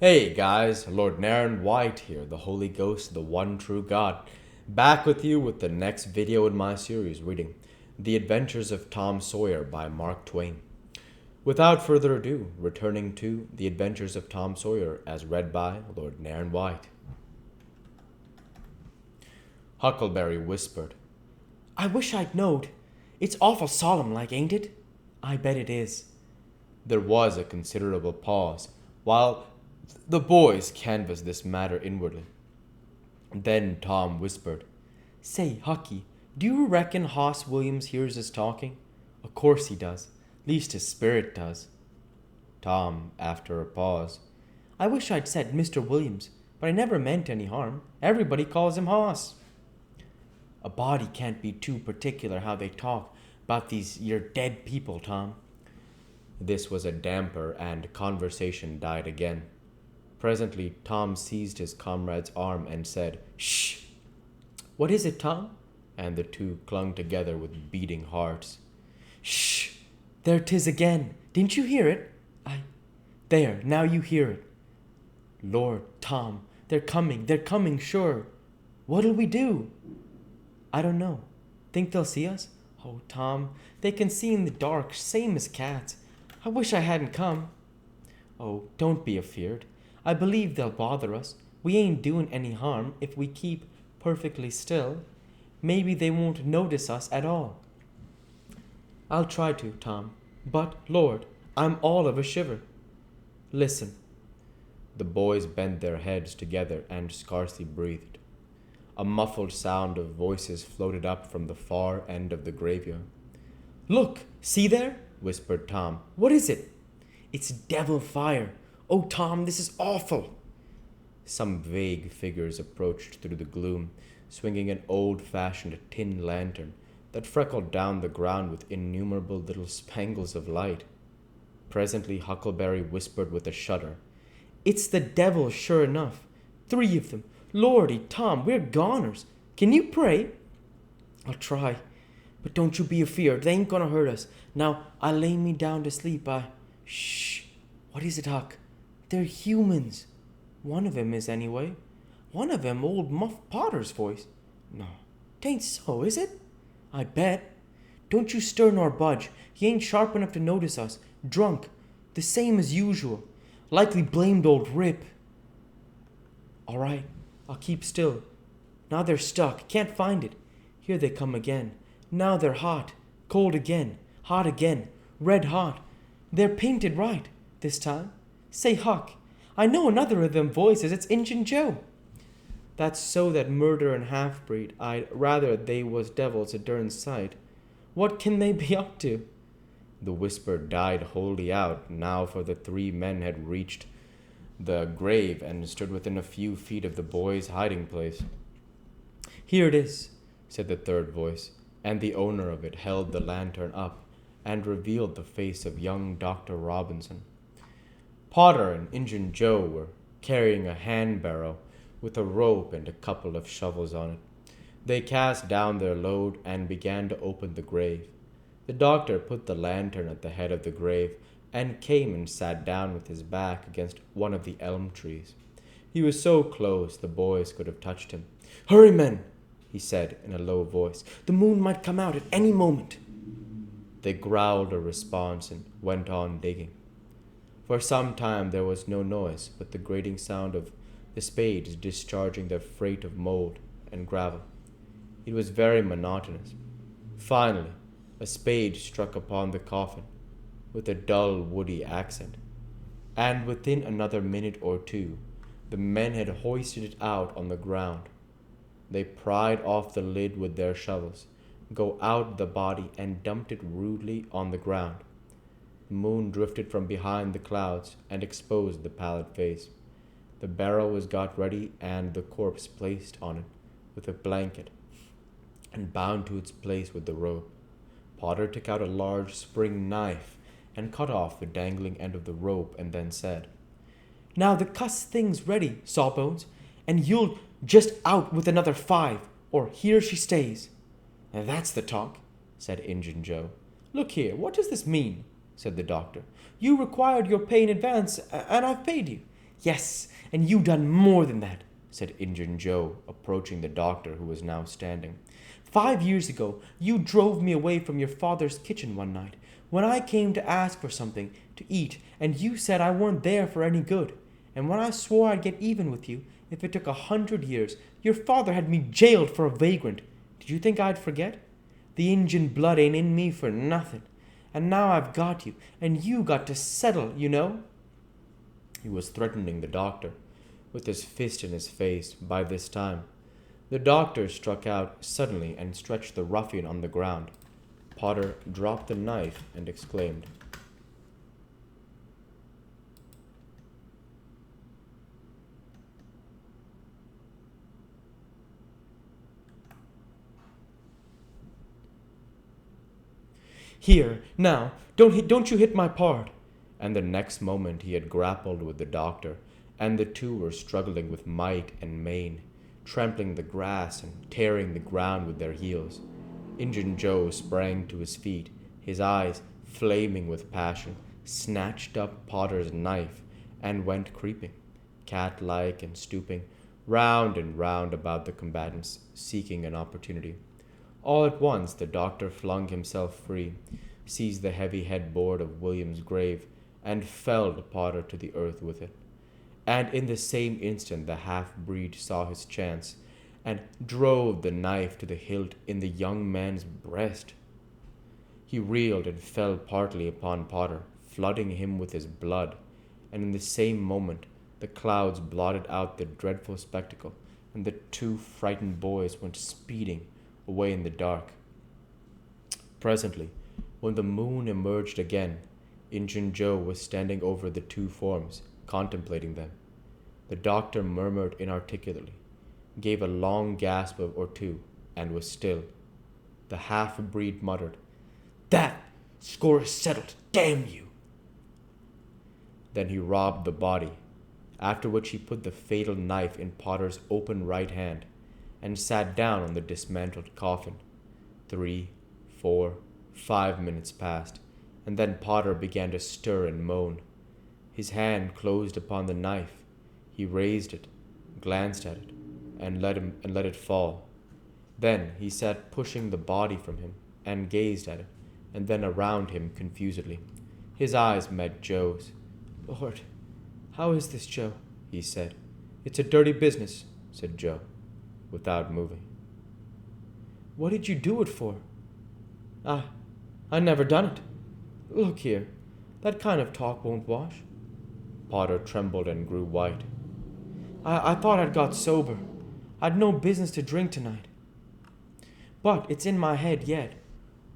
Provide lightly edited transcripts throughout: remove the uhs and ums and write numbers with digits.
Hey guys, Lord Naren White here, the Holy Ghost, the one true God, back with you with the next video in my series reading The Adventures of Tom Sawyer by Mark Twain. Without further ado, returning to The Adventures of Tom Sawyer as read by Lord Naren White. Huckleberry whispered, I wish I'd knowed. It's awful solemn like, ain't it? I bet it is. There was a considerable pause, while the boys canvassed this matter inwardly. Then Tom whispered, Say, Hucky, do you reckon Hoss Williams hears us talking? Of course he does. Least his spirit does. Tom, after a pause, I wish I'd said Mr. Williams, but I never meant any harm. Everybody calls him Hoss. A body can't be too particular how they talk about these your dead people, Tom. This was a damper, and conversation died again. Presently, Tom seized his comrade's arm and said, Shh! What is it, Tom? And the two clung together with beating hearts. Shh! There 'tis again. Didn't you hear it? There, now you hear it. Lord, Tom, they're coming, sure. What'll we do? I don't know. Think they'll see us? Oh, Tom, they can see in the dark, same as cats. I wish I hadn't come. Oh, don't be afeard. I believe they'll bother us. We ain't doing any harm if we keep perfectly still. Maybe they won't notice us at all. I'll try to, Tom. But, Lord, I'm all of a shiver. Listen. The boys bent their heads together and scarcely breathed. A muffled sound of voices floated up from the far end of the graveyard. Look, see there? Whispered Tom. What is it? It's devil fire. Oh, Tom, this is awful. Some vague figures approached through the gloom, swinging an old-fashioned tin lantern that freckled down the ground with innumerable little spangles of light. Presently Huckleberry whispered with a shudder, It's the devil, sure enough. 3 of them. Lordy, Tom, we're goners. Can you pray? I'll try. But don't you be afeard. They ain't gonna hurt us. Now, I'll lay me down to sleep. Shh. What is it, Huck? They're humans. One of 'em is, anyway. One of 'em old Muff Potter's voice. No, 'tain't so, is it? I bet. Don't you stir nor budge. He ain't sharp enough to notice us. Drunk. The same as usual. Likely blamed old Rip. All right, I'll keep still. Now they're stuck. Can't find it. Here they come again. Now they're hot. Cold again. Hot again. Red hot. They're painted right this time. Say, Huck, I know another of them voices. It's Injun Joe. That's so that murder and half-breed. I'd rather they was devils a dern sight. What can they be up to? The whisper died wholly out now, for the 3 men had reached the grave and stood within a few feet of the boys' hiding place. Here it is, said the third voice, and the owner of it held the lantern up and revealed the face of young Dr. Robinson. Potter and Injun Joe were carrying a hand-barrow with a rope and a couple of shovels on it. They cast down their load and began to open the grave. The doctor put the lantern at the head of the grave and came and sat down with his back against one of the elm trees. He was so close the boys could have touched him. Hurry, men, he said in a low voice. The moon might come out at any moment. They growled a response and went on digging. For some time there was no noise but the grating sound of the spades discharging their freight of mold and gravel. It was very monotonous. Finally, a spade struck upon the coffin with a dull, woody accent, and within another minute or two, the men had hoisted it out on the ground. They pried off the lid with their shovels, got out the body, and dumped it rudely on the ground. The moon drifted from behind the clouds and exposed the pallid face. The barrel was got ready and the corpse placed on it with a blanket and bound to its place with the rope. Potter took out a large spring knife and cut off the dangling end of the rope and then said, Now the cuss thing's ready, Sawbones, and you'll just out with another 5, or here she stays. That's the talk, said Injun Joe. Look here, what does this mean? Said the doctor. You required your pay in advance, and I've paid you. Yes, and you done more than that, said Injun Joe, approaching the doctor who was now standing. 5 years ago, you drove me away from your father's kitchen one night when I came to ask for something to eat, and you said I weren't there for any good. And when I swore I'd get even with you, if it took 100 years, your father had me jailed for a vagrant. Did you think I'd forget? The Injun blood ain't in me for nothing. And now I've got you, and you got to settle, you know? He was threatening the doctor, with his fist in his face by this time. The doctor struck out suddenly and stretched the ruffian on the ground. Potter dropped the knife and exclaimed, Here, now, don't you hit my pard. and the next moment he had grappled with the doctor, and the two were struggling with might and main, trampling the grass and tearing the ground with their heels. Injun Joe sprang to his feet, his eyes flaming with passion, snatched up Potter's knife, and went creeping, cat-like and stooping, round and round about the combatants, seeking an opportunity. All at once the doctor flung himself free, seized the heavy headboard of William's grave, and felled Potter to the earth with it. And in the same instant the half-breed saw his chance, and drove the knife to the hilt in the young man's breast. He reeled and fell partly upon Potter, flooding him with his blood, and in the same moment the clouds blotted out the dreadful spectacle, and the two frightened boys went speeding away in the dark. Presently, when the moon emerged again, Injun Joe was standing over the two forms, contemplating them. The doctor murmured inarticulately, gave a long gasp or two, and was still. The half-breed muttered, That score is settled, damn you. Then he robbed the body, after which he put the fatal knife in Potter's open right hand, and sat down on the dismantled coffin. 3, 4, 5 minutes passed, and then Potter began to stir and moan. His hand closed upon the knife. He raised it, glanced at it, and let it fall. Then he sat pushing the body from him, and gazed at it, and then around him confusedly. His eyes met Joe's. Lord, how is this, Joe? He said. It's a dirty business, Said Joe, without moving. What did you do it for? I never done it. Look here, that kind of talk won't wash. Potter trembled and grew white. I thought I'd got sober. I'd no business to drink tonight. But it's in my head yet.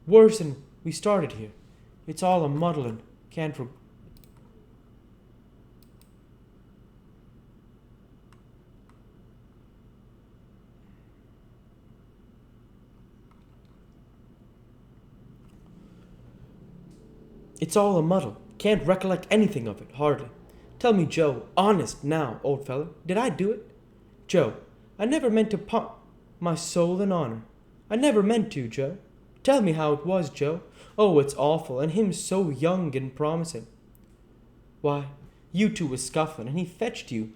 Worse than we started here. It's all a muddle and can't It's all a muddle. Can't recollect anything of it, hardly. Tell me, Joe, honest now, old fellow, did I do it? Joe, I never meant to pump my soul and honor. I never meant to, Joe. Tell me how it was, Joe. Oh, it's awful, and him so young and promising. Why, you two was scuffling, and he fetched you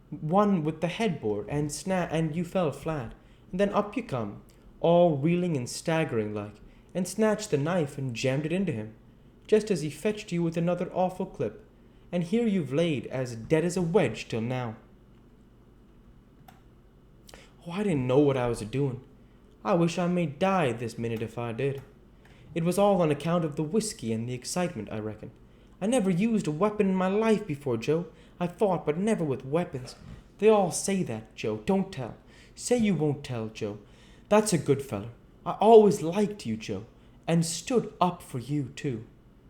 one with the headboard, and you fell flat, and then up you come, all reeling and staggering like, and snatched the knife and jammed it into him, just as he fetched you with another awful clip, and here you've laid as dead as a wedge till now. Oh, I didn't know what I was a-doing. I wish I may die this minute if I did. It was all on account of the whiskey and the excitement, I reckon. I never used a weapon in my life before, Joe. I fought, but never with weapons. They all say that, Joe. Don't tell. Say you won't tell, Joe. That's a good feller. I always liked you, Joe, and stood up for you, too.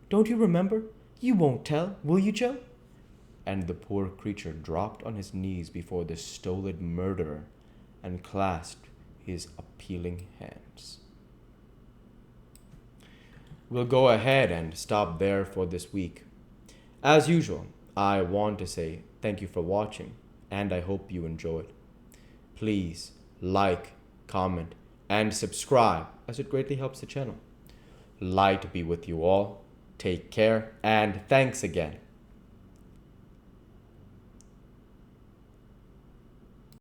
Don't you remember? You won't tell, will you, Joe? And the poor creature dropped on his knees before the stolid murderer and clasped his appealing hands. We'll go ahead and stop there for this week. As usual, I want to say thank you for watching, and I hope you enjoyed. Please like, comment, and subscribe, as it greatly helps the channel. Light be with you all. Take care, and thanks again.